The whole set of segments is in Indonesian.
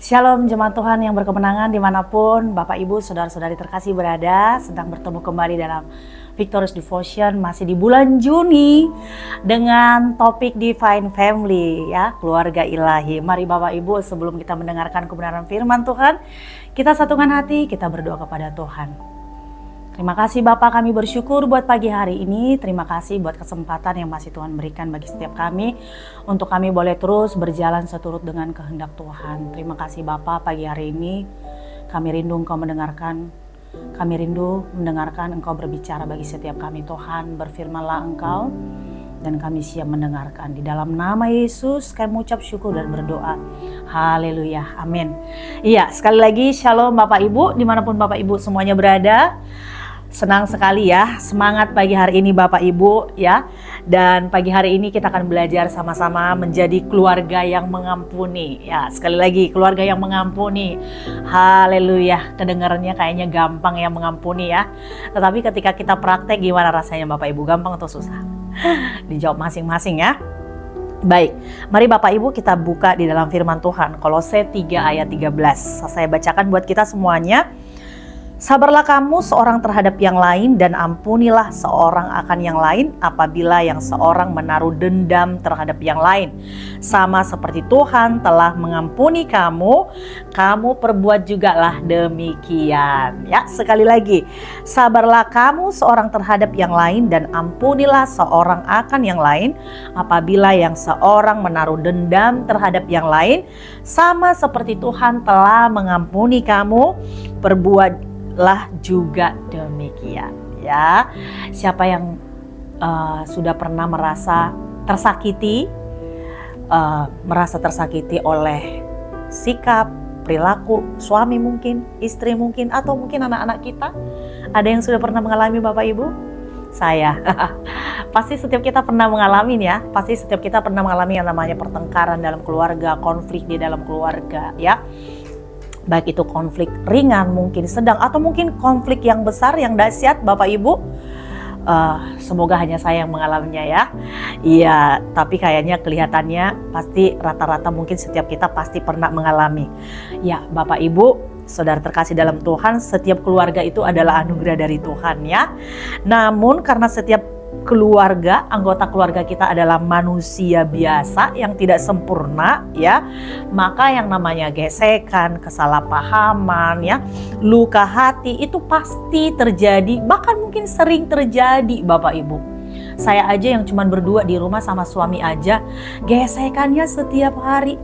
Shalom jemaat Tuhan yang berkemenangan dimanapun Bapak Ibu Saudara-saudari terkasih berada, sedang bertemu kembali dalam Victorious Devotion masih di bulan Juni dengan topik Divine Family ya, keluarga ilahi. Mari Bapak Ibu sebelum kita mendengarkan kebenaran firman Tuhan, kita satukan hati, kita berdoa kepada Tuhan. Terima kasih Bapak, kami bersyukur buat pagi hari ini. Terima kasih buat kesempatan yang masih Tuhan berikan bagi setiap kami untuk kami boleh terus berjalan seturut dengan kehendak Tuhan. Terima kasih Bapak, pagi hari ini kami rindu Engkau mendengarkan. Kami rindu mendengarkan Engkau berbicara bagi setiap kami Tuhan. Berfirmanlah Engkau dan kami siap mendengarkan. Di dalam nama Yesus kami mengucap syukur dan berdoa. Haleluya, amin. Iya, sekali lagi shalom Bapak Ibu dimanapun Bapak Ibu semuanya berada. Senang sekali ya, semangat pagi hari ini Bapak Ibu ya. Dan pagi hari ini kita akan belajar sama-sama menjadi keluarga yang mengampuni. Ya, sekali lagi keluarga yang mengampuni. Haleluya, kedengarannya kayaknya gampang ya mengampuni ya. Tetapi ketika kita praktek gimana rasanya Bapak Ibu, gampang atau susah? Dijawab masing-masing ya. Baik, mari Bapak Ibu kita buka di dalam firman Tuhan. Kolose 3 ayat 13. Saya bacakan buat kita semuanya. Sabarlah kamu seorang terhadap yang lain dan ampunilah seorang akan yang lain apabila yang seorang menaruh dendam terhadap yang lain. Sama seperti Tuhan telah mengampuni kamu, kamu perbuat jugalah demikian. Ya, sekali lagi. Sabarlah kamu seorang terhadap yang lain dan ampunilah seorang akan yang lain apabila yang seorang menaruh dendam terhadap yang lain. Sama seperti Tuhan telah mengampuni kamu, perbuat juga demikian ya. Siapa yang sudah pernah merasa tersakiti oleh sikap, perilaku suami mungkin, istri mungkin, atau mungkin anak-anak kita? Ada yang sudah pernah mengalami Bapak Ibu? Saya pasti setiap kita pernah mengalami ya. Pasti setiap kita pernah mengalami yang namanya pertengkaran dalam keluarga, konflik di dalam keluarga ya. Baik itu konflik ringan, mungkin sedang, atau mungkin konflik yang besar, yang dahsyat Bapak Ibu. Semoga hanya saya yang mengalaminya ya. Iya, tapi kayaknya kelihatannya pasti rata-rata mungkin setiap kita pasti pernah mengalami. Ya Bapak Ibu, saudara terkasih dalam Tuhan, setiap keluarga itu adalah anugerah dari Tuhan ya. Namun karena setiap keluarga, anggota keluarga kita adalah manusia biasa yang tidak sempurna ya, maka yang namanya gesekan, kesalahpahaman ya, luka hati itu pasti terjadi, bahkan mungkin sering terjadi Bapak Ibu. Saya aja yang cuman berdua di rumah sama suami aja, gesekannya setiap hari.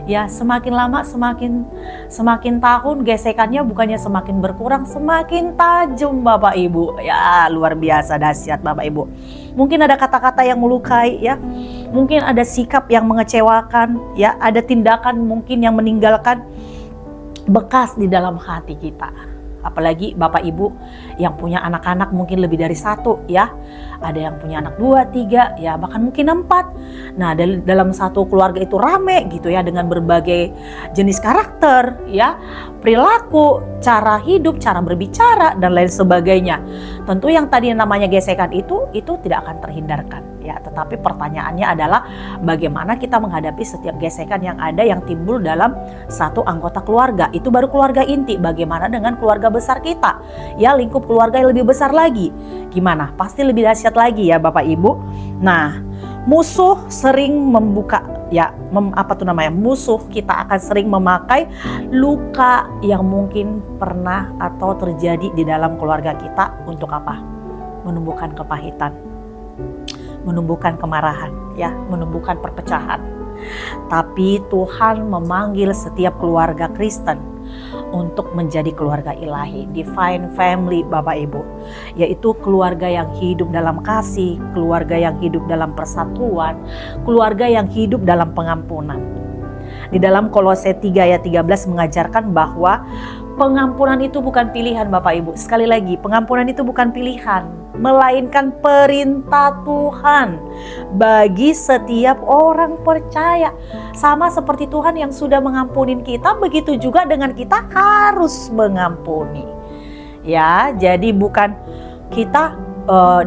Ya, semakin lama semakin tahun gesekannya bukannya semakin berkurang, semakin tajam Bapak Ibu. Ya, luar biasa dahsyat Bapak Ibu. Mungkin ada kata-kata yang melukai ya. Mungkin ada sikap yang mengecewakan ya, ada tindakan mungkin yang meninggalkan bekas di dalam hati kita. Apalagi Bapak Ibu yang punya anak-anak mungkin lebih dari satu ya. Ada yang punya anak 2, 3 ya, bahkan mungkin 4. Nah, dalam satu keluarga itu rame gitu ya, dengan berbagai jenis karakter ya, perilaku, cara hidup, cara berbicara dan lain sebagainya. Tentu yang tadi namanya gesekan itu tidak akan terhindarkan ya. Tetapi pertanyaannya adalah bagaimana kita menghadapi setiap gesekan yang ada yang timbul dalam satu anggota keluarga. Itu baru keluarga inti. Bagaimana dengan keluarga besar kita? Ya, lingkup keluarga yang lebih besar lagi. Gimana? Pasti lebih dahsyat lagi ya Bapak Ibu. Nah, musuh sering membuka ya, musuh kita akan sering memakai luka yang mungkin pernah atau terjadi di dalam keluarga kita untuk apa? Menumbuhkan kepahitan, menumbuhkan kemarahan ya, menumbuhkan perpecahan. Tapi Tuhan memanggil setiap keluarga Kristen untuk menjadi keluarga ilahi, divine family Bapak Ibu, yaitu keluarga yang hidup dalam kasih, keluarga yang hidup dalam persatuan, keluarga yang hidup dalam pengampunan. Di dalam Kolose 3 ayat 13 mengajarkan bahwa pengampunan itu bukan pilihan Bapak Ibu. Sekali lagi, pengampunan itu bukan pilihan, melainkan perintah Tuhan bagi setiap orang percaya. Sama seperti Tuhan yang sudah mengampunin kita, begitu juga dengan kita harus mengampuni. Ya, jadi bukan kita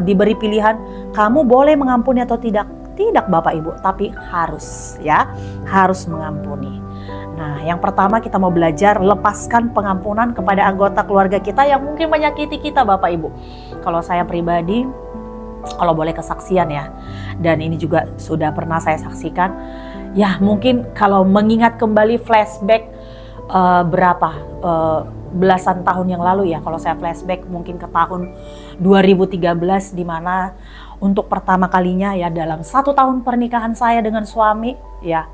diberi pilihan, kamu boleh mengampuni atau tidak. Tidak Bapak Ibu, tapi harus ya, harus mengampuni. Nah, yang pertama kita mau belajar lepaskan pengampunan kepada anggota keluarga kita yang mungkin menyakiti kita, Bapak Ibu. Kalau saya pribadi, kalau boleh kesaksian ya, dan ini juga sudah pernah saya saksikan, ya mungkin kalau mengingat kembali flashback belasan tahun yang lalu ya, kalau saya flashback mungkin ke tahun 2013, di mana untuk pertama kalinya ya dalam 1 tahun pernikahan saya dengan suami ya,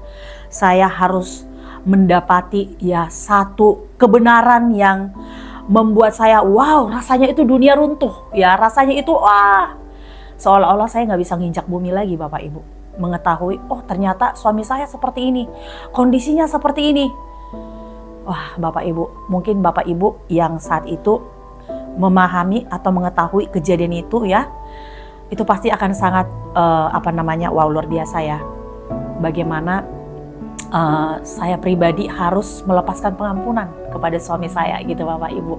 saya harus mendapati ya satu kebenaran yang membuat saya wow, rasanya itu dunia runtuh ya, rasanya itu seolah-olah saya nggak bisa nginjak bumi lagi, Bapak Ibu. Mengetahui, oh ternyata suami saya seperti ini, kondisinya seperti ini. Wah, Bapak Ibu, mungkin Bapak Ibu yang saat itu memahami atau mengetahui kejadian itu ya, itu pasti akan sangat wow, luar biasa ya. Bagaimana saya pribadi harus melepaskan pengampunan kepada suami saya gitu, Bapak Ibu.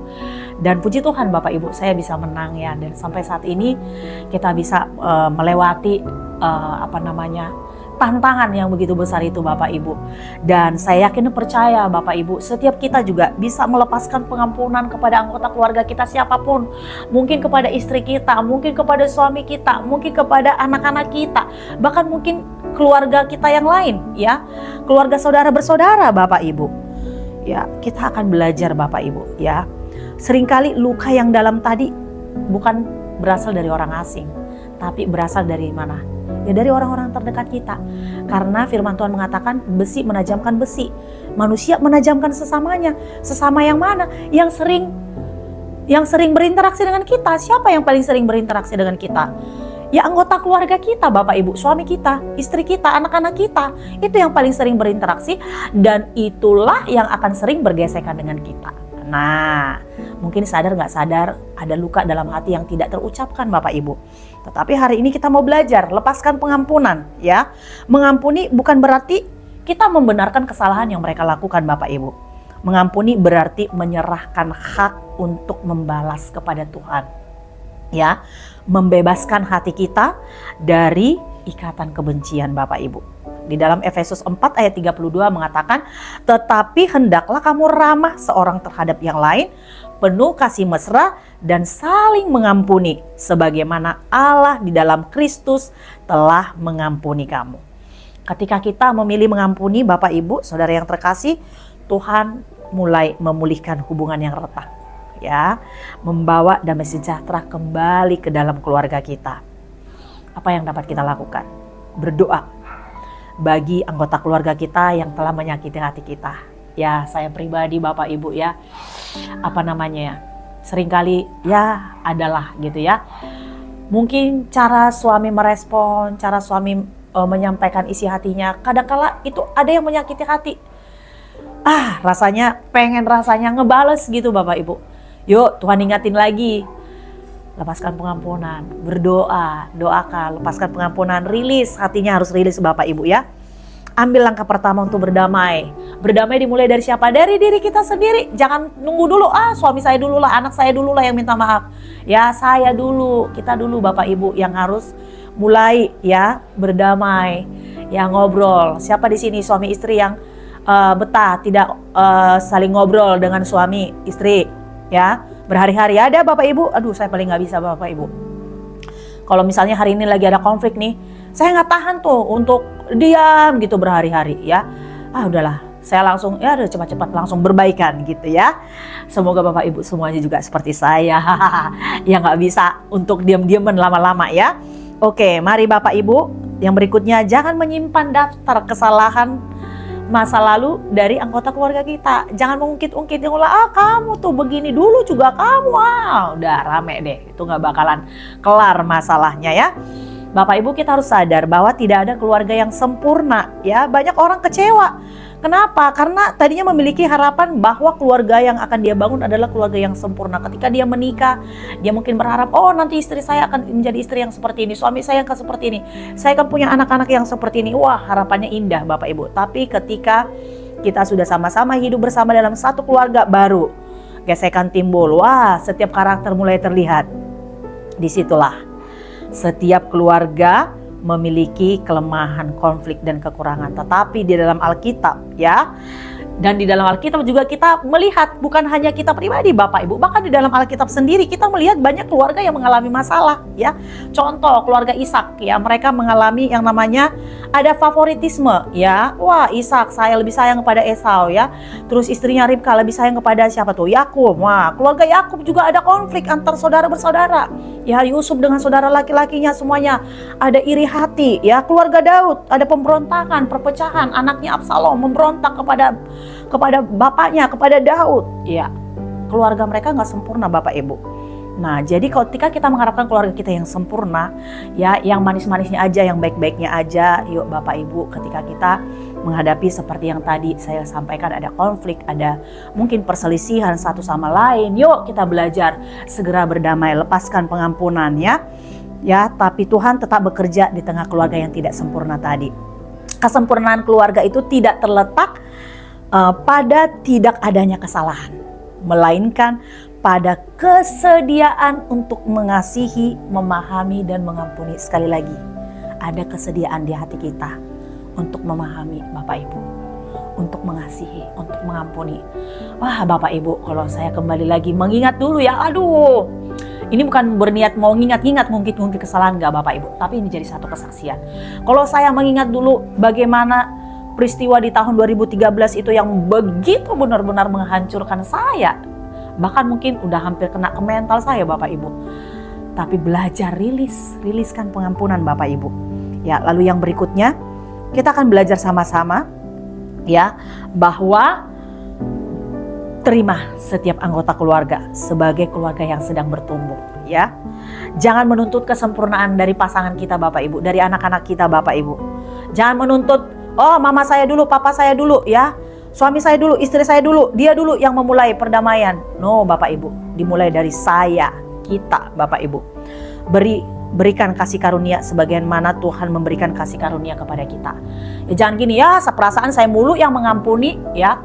Dan puji Tuhan Bapak Ibu, saya bisa menang ya, dan sampai saat ini kita bisa melewati tantangan yang begitu besar itu, Bapak Ibu. Dan saya yakin dan percaya Bapak Ibu, setiap kita juga bisa melepaskan pengampunan kepada anggota keluarga kita siapapun. Mungkin kepada istri kita, mungkin kepada suami kita, mungkin kepada anak-anak kita, bahkan mungkin keluarga kita yang lain ya, keluarga saudara bersaudara, Bapak Ibu. Ya, kita akan belajar Bapak Ibu ya. Seringkali luka yang dalam tadi bukan berasal dari orang asing, tapi berasal dari mana? Ya dari orang-orang terdekat kita. Karena firman Tuhan mengatakan besi menajamkan besi, manusia menajamkan sesamanya. Sesama yang mana? Yang sering berinteraksi dengan kita. Siapa yang paling sering berinteraksi dengan kita? Ya anggota keluarga kita, Bapak Ibu, suami kita, istri kita, anak-anak kita. Itu yang paling sering berinteraksi, dan itulah yang akan sering bergesekan dengan kita. Nah, mungkin sadar nggak sadar ada luka dalam hati yang tidak terucapkan, Bapak Ibu. Tetapi hari ini kita mau belajar lepaskan pengampunan ya. Mengampuni bukan berarti kita membenarkan kesalahan yang mereka lakukan, Bapak Ibu. Mengampuni berarti menyerahkan hak untuk membalas kepada Tuhan. Ya, membebaskan hati kita dari ikatan kebencian, Bapak Ibu. Di dalam Efesus 4 ayat 32 mengatakan, tetapi hendaklah kamu ramah seorang terhadap yang lain, penuh kasih mesra dan saling mengampuni, sebagaimana Allah di dalam Kristus telah mengampuni kamu. Ketika kita memilih mengampuni, Bapak Ibu, saudara yang terkasih, Tuhan mulai memulihkan hubungan yang retak, ya, membawa damai sejahtera kembali ke dalam keluarga kita. Apa yang dapat kita lakukan? Berdoa bagi anggota keluarga kita yang telah menyakiti hati kita. Ya, saya pribadi Bapak Ibu ya, seringkali ya adalah gitu ya. Mungkin cara suami merespon, cara suami menyampaikan isi hatinya, kadangkala itu ada yang menyakiti hati. Rasanya ngebales gitu, Bapak Ibu. Yuk, Tuhan ingatin lagi. Lepaskan pengampunan, berdoa, doakan, lepaskan pengampunan, rilis, hatinya harus rilis, Bapak Ibu ya. Ambil langkah pertama untuk berdamai. Berdamai dimulai dari siapa? Dari diri kita sendiri. Jangan nunggu dulu, suami saya dulu lah, anak saya dulu lah yang minta maaf. Ya, saya dulu, kita dulu Bapak Ibu yang harus mulai ya berdamai, ya ngobrol. Siapa di sini suami istri yang betah tidak saling ngobrol dengan suami istri ya? Berhari-hari ada Bapak Ibu, aduh saya paling gak bisa Bapak Ibu. Kalau misalnya hari ini lagi ada konflik nih, saya gak tahan tuh untuk diam gitu berhari-hari ya. Udahlah, saya langsung ya udah cepat-cepat langsung berbaikan gitu ya. Semoga Bapak Ibu semuanya juga seperti saya yang gak bisa untuk diam-diaman lama-lama ya. Oke, mari Bapak Ibu, yang berikutnya jangan menyimpan daftar kesalahan masa lalu dari anggota keluarga kita. Jangan mengungkit-ungkit, kamu tuh begini dulu juga kamu, udah rame deh, itu gak bakalan kelar masalahnya ya. Bapak Ibu, kita harus sadar bahwa tidak ada keluarga yang sempurna ya. Banyak orang kecewa. Kenapa? Karena tadinya memiliki harapan bahwa keluarga yang akan dia bangun adalah keluarga yang sempurna. Ketika dia menikah, dia mungkin berharap, nanti istri saya akan menjadi istri yang seperti ini, suami saya akan seperti ini, saya akan punya anak-anak yang seperti ini. Wah, harapannya indah Bapak Ibu. Tapi ketika kita sudah sama-sama hidup bersama dalam satu keluarga baru, gesekan timbul. Wah, setiap karakter mulai terlihat. Disitulah setiap keluarga memiliki kelemahan, konflik, dan kekurangan. Tetapi di dalam Alkitab ya, Dan di dalam Alkitab juga kita melihat bukan hanya kita pribadi Bapak Ibu, bahkan di dalam Alkitab sendiri kita melihat banyak keluarga yang mengalami masalah ya. Contoh keluarga Ishak ya, mereka mengalami yang namanya ada favoritisme ya. Wah, Ishak saya lebih sayang kepada Esau ya. Terus istrinya Ribka lebih sayang kepada siapa tuh? Yakub. Wah, keluarga Yakub juga ada konflik antar saudara bersaudara. Ya, Yusuf dengan saudara laki-lakinya semuanya ada iri hati ya. Keluarga Daud ada pemberontakan, perpecahan, anaknya Absalom memberontak kepada bapaknya, kepada Daud. Ya, keluarga mereka nggak sempurna Bapak Ibu. Nah, jadi ketika kita mengharapkan keluarga kita yang sempurna, ya, yang manis-manisnya aja, yang baik-baiknya aja, yuk Bapak Ibu, ketika kita menghadapi seperti yang tadi saya sampaikan, ada konflik, ada mungkin perselisihan satu sama lain, yuk kita belajar segera berdamai, lepaskan pengampunan ya. Ya, tapi Tuhan tetap bekerja di tengah keluarga yang tidak sempurna tadi. Kesempurnaan keluarga itu tidak terletak pada tidak adanya kesalahan, melainkan pada kesediaan untuk mengasihi, memahami, dan mengampuni. Sekali lagi, ada kesediaan di hati kita untuk memahami Bapak Ibu, untuk mengasihi, untuk mengampuni. Wah Bapak Ibu, kalau saya kembali lagi mengingat dulu ya, aduh, ini bukan berniat mau ngingat-ngingat mungkin kesalahan nggak Bapak Ibu, tapi ini jadi satu kesaksian. Kalau saya mengingat dulu bagaimana peristiwa di tahun 2013 itu yang begitu benar-benar menghancurkan saya, bahkan mungkin udah hampir kena ke mental saya Bapak Ibu. Tapi belajar riliskan pengampunan Bapak Ibu. Ya, lalu yang berikutnya kita akan belajar sama-sama ya, bahwa terima setiap anggota keluarga sebagai keluarga yang sedang bertumbuh ya. Jangan menuntut kesempurnaan dari pasangan kita Bapak Ibu, dari anak-anak kita Bapak Ibu. Jangan menuntut, oh mama saya dulu, papa saya dulu ya, suami saya dulu, istri saya dulu, dia dulu yang memulai perdamaian. No Bapak Ibu, dimulai dari saya, kita Bapak Ibu. Berikan kasih karunia sebagaimana Tuhan memberikan kasih karunia kepada kita. Ya, jangan gini ya, seperasaan saya mulu yang mengampuni ya.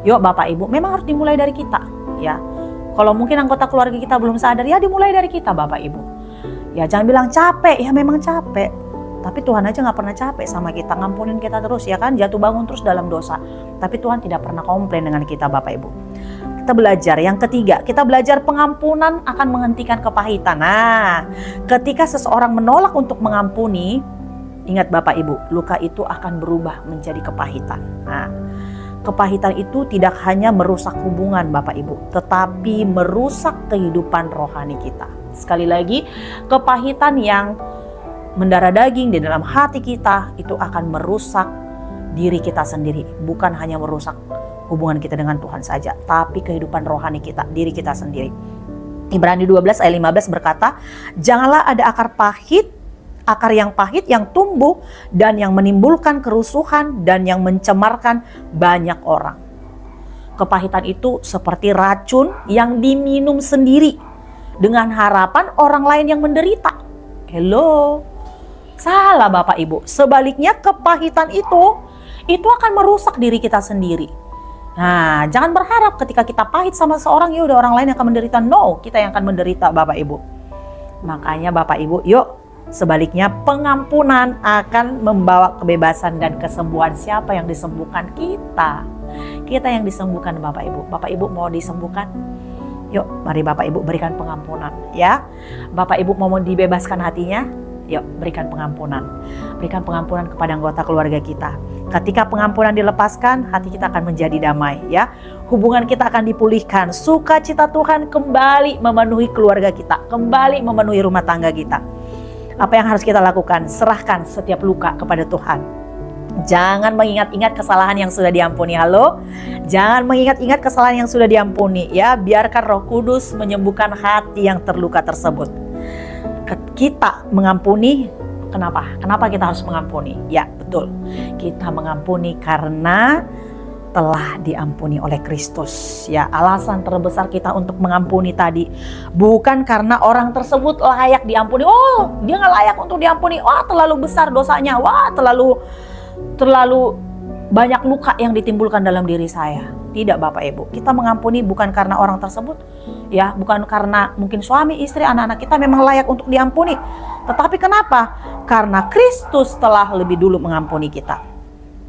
Yuk Bapak Ibu, memang harus dimulai dari kita ya. Kalau mungkin anggota keluarga kita belum sadar, ya dimulai dari kita Bapak Ibu. Ya jangan bilang capek, ya memang capek. Tapi Tuhan aja gak pernah capek sama kita, ngampunin kita terus ya kan, jatuh bangun terus dalam dosa. Tapi Tuhan tidak pernah komplain dengan kita Bapak Ibu. Kita belajar, yang ketiga, kita belajar pengampunan akan menghentikan kepahitan. Nah, ketika seseorang menolak untuk mengampuni, ingat Bapak Ibu, luka itu akan berubah menjadi kepahitan. Nah, kepahitan itu tidak hanya merusak hubungan Bapak Ibu, tetapi merusak kehidupan rohani kita. Sekali lagi, kepahitan yang mendarah daging di dalam hati kita itu akan merusak diri kita sendiri. Bukan hanya merusak hubungan kita dengan Tuhan saja, tapi kehidupan rohani kita, diri kita sendiri. Ibrani 12 ayat 15 berkata, janganlah ada akar yang pahit yang tumbuh dan yang menimbulkan kerusuhan dan yang mencemarkan banyak orang. Kepahitan itu seperti racun yang diminum sendiri dengan harapan orang lain yang menderita. Hello, salah Bapak Ibu. Sebaliknya kepahitan itu akan merusak diri kita sendiri. Nah, jangan berharap ketika kita pahit sama seorang, ya udah orang lain yang akan menderita. No, kita yang akan menderita Bapak Ibu. Makanya Bapak Ibu, yuk sebaliknya pengampunan akan membawa kebebasan dan kesembuhan. Siapa yang disembuhkan? Kita. Kita yang disembuhkan Bapak Ibu. Bapak Ibu mau disembuhkan? Yuk, mari Bapak Ibu berikan pengampunan ya. Bapak Ibu mau dibebaskan hatinya? Yuk, berikan pengampunan. Berikan pengampunan kepada anggota keluarga kita. Ketika pengampunan dilepaskan, hati kita akan menjadi damai ya. Hubungan kita akan dipulihkan. Sukacita Tuhan kembali memenuhi keluarga kita, kembali memenuhi rumah tangga kita. Apa yang harus kita lakukan? Serahkan setiap luka kepada Tuhan. Jangan mengingat-ingat kesalahan yang sudah diampuni. Halo? Jangan mengingat-ingat kesalahan yang sudah diampuni ya. Biarkan Roh Kudus menyembuhkan hati yang terluka tersebut. Kita mengampuni, kenapa? Kenapa kita harus mengampuni? Ya, betul. Kita mengampuni karena telah diampuni oleh Kristus. Ya, alasan terbesar kita untuk mengampuni tadi bukan karena orang tersebut layak diampuni. Oh, dia nggak layak untuk diampuni. Wah, terlalu besar dosanya. Wah, terlalu banyak luka yang ditimbulkan dalam diri saya. Tidak Bapak Ibu. Kita mengampuni bukan karena orang tersebut, ya, bukan karena mungkin suami, istri, anak-anak kita memang layak untuk diampuni. Tetapi kenapa? Karena Kristus telah lebih dulu mengampuni kita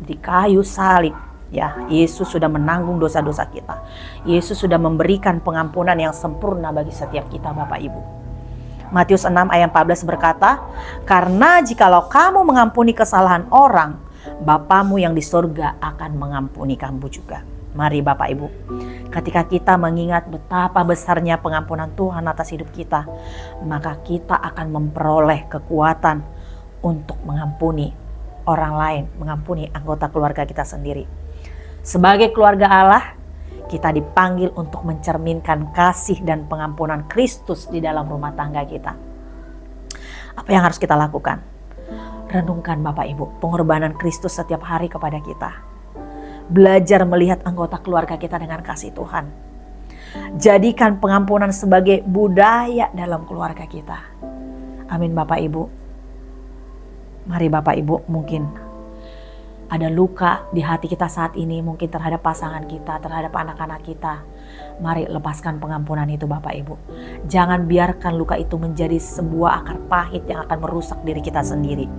di kayu salib. Ya, Yesus sudah menanggung dosa-dosa kita. Yesus sudah memberikan pengampunan yang sempurna bagi setiap kita, Bapak Ibu. Matius 6 ayat 14 berkata, "Karena jikalau kamu mengampuni kesalahan orang, Bapamu yang di surga akan mengampuni kamu juga." Mari Bapak Ibu, ketika kita mengingat betapa besarnya pengampunan Tuhan atas hidup kita, maka kita akan memperoleh kekuatan untuk mengampuni orang lain, mengampuni anggota keluarga kita sendiri. Sebagai keluarga Allah, kita dipanggil untuk mencerminkan kasih dan pengampunan Kristus di dalam rumah tangga kita. Apa yang harus kita lakukan? Renungkan Bapak Ibu, pengorbanan Kristus setiap hari kepada kita. Belajar melihat anggota keluarga kita dengan kasih Tuhan. Jadikan pengampunan sebagai budaya dalam keluarga kita. Amin Bapak Ibu. Mari Bapak Ibu, mungkin ada luka di hati kita saat ini, mungkin terhadap pasangan kita, terhadap anak-anak kita. Mari lepaskan pengampunan itu Bapak Ibu. Jangan biarkan luka itu menjadi sebuah akar pahit yang akan merusak diri kita sendiri.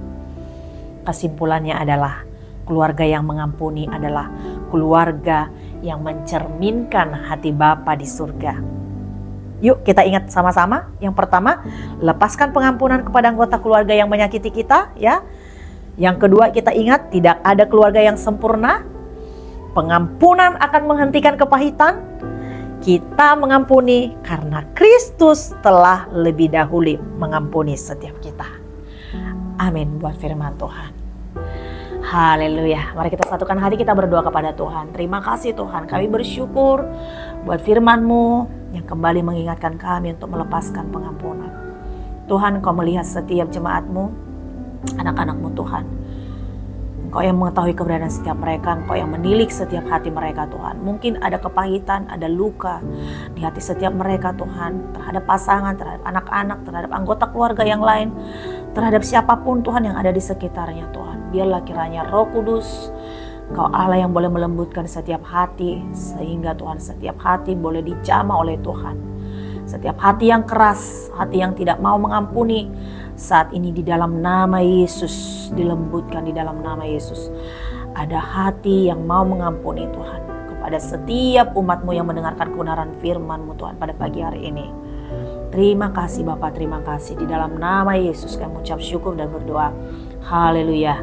Kesimpulannya adalah, keluarga yang mengampuni adalah keluarga yang mencerminkan hati Bapa di surga. Yuk kita ingat sama-sama. Yang pertama, lepaskan pengampunan kepada anggota keluarga yang menyakiti kita, ya. Yang kedua, kita ingat tidak ada keluarga yang sempurna. Pengampunan akan menghentikan kepahitan. Kita mengampuni karena Kristus telah lebih dahulu mengampuni setiap kita. Amin buat firman Tuhan. Haleluya. Mari kita satukan hati, kita berdoa kepada Tuhan. Terima kasih Tuhan, kami bersyukur buat firman-Mu yang kembali mengingatkan kami untuk melepaskan pengampunan. Tuhan, Engkau melihat setiap jemaat-Mu, anak-anak-Mu Tuhan. Engkau yang mengetahui keberadaan setiap mereka, Engkau yang menilik setiap hati mereka Tuhan. Mungkin ada kepahitan, ada luka di hati setiap mereka Tuhan, terhadap pasangan, terhadap anak-anak, terhadap anggota keluarga yang lain, terhadap siapapun Tuhan yang ada di sekitarnya Tuhan. Biarlah kiranya Roh Kudus, Engkau Allah yang boleh melembutkan setiap hati, sehingga Tuhan setiap hati boleh dijamah oleh Tuhan. Setiap hati yang keras, hati yang tidak mau mengampuni, saat ini di dalam nama Yesus, dilembutkan di dalam nama Yesus. Ada hati yang mau mengampuni Tuhan kepada setiap umat-Mu yang mendengarkan kebenaran firman-Mu Tuhan pada pagi hari ini. Terima kasih Bapa, terima kasih. Di dalam nama Yesus kami mengucap syukur dan berdoa. Haleluya.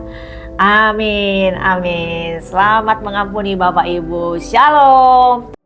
Amin, amin. Selamat mengampuni Bapak Ibu. Shalom.